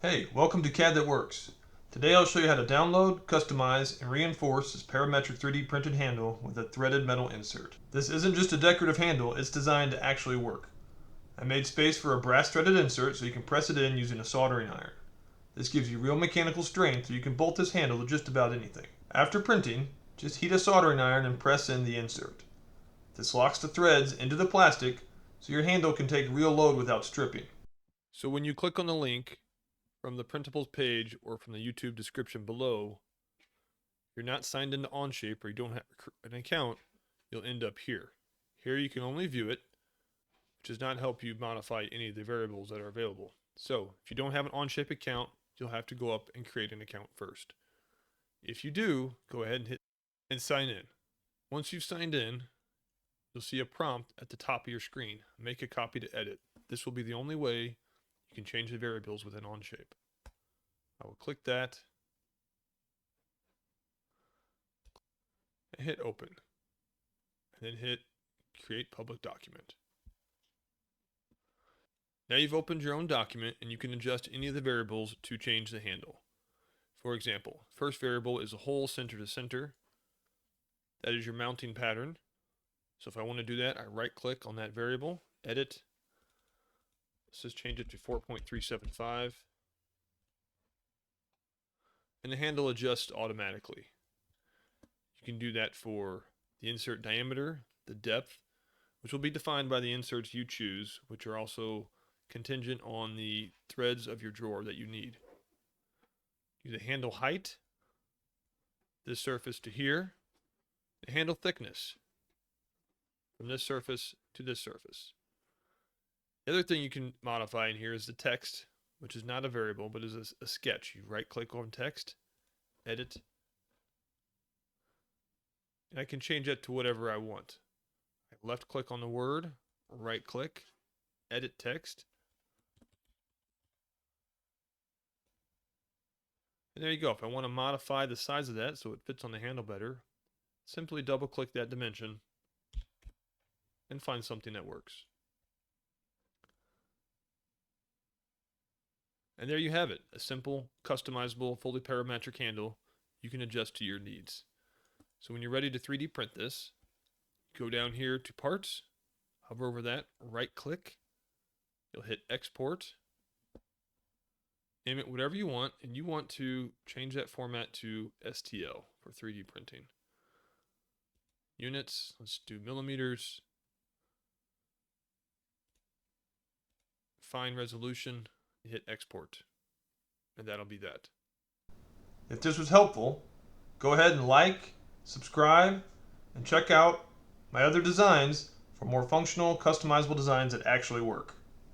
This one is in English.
Hey, welcome to CAD That Works. Today I'll show you how to download, customize, and reinforce this parametric 3D printed handle with a threaded metal insert. This isn't just a decorative handle, it's designed to actually work. I made space for a brass threaded insert so you can press it in using a soldering iron. This gives you real mechanical strength so you can bolt this handle to just about anything. After printing, just heat a soldering iron and press in the insert. This locks the threads into the plastic so your handle can take real load without stripping. So when you click on the link from the printables page or from the YouTube description below, if you're not signed into Onshape or you don't have an account, you'll end up here. Here you can only view it, which does not help you modify any of the variables that are available. So if you don't have an Onshape account, you'll have to go up and create an account first. If you do, go ahead and hit and sign in. Once you've signed in, you'll see a prompt at the top of your screen. Make a copy to edit. This will be the only way you can change the variables within Onshape. I will click that and hit open, and then hit create public document. Now you've opened your own document and you can adjust any of the variables to change the handle. For example, first variable is a hole center to center. That is your mounting pattern. So if I want to do that, I right click on that variable, edit. Let's just change it to 4.375. And the handle adjusts automatically. You can do that for the insert diameter, the depth, which will be defined by the inserts you choose, which are also contingent on the threads of your drawer that you need. Do the handle height, this surface to here, the handle thickness, from this surface to this surface. The other thing you can modify in here is the text, which is not a variable, but is a sketch. You right click on text, edit, and I can change that to whatever I want. I left click on the word, right click, edit text, and there you go. If I want to modify the size of that so it fits on the handle better, simply double click that dimension and find something that works. And there you have it, a simple, customizable, fully parametric handle you can adjust to your needs. So when you're ready to 3D print this, go down here to Parts, hover over that, right click, you'll hit Export, name it whatever you want, and you want to change that format to STL for 3D printing. Units, let's do millimeters. Fine resolution, hit export, and that'll be that. If this was helpful, go ahead and like, subscribe, and check out my other designs for more functional, customizable designs that actually work.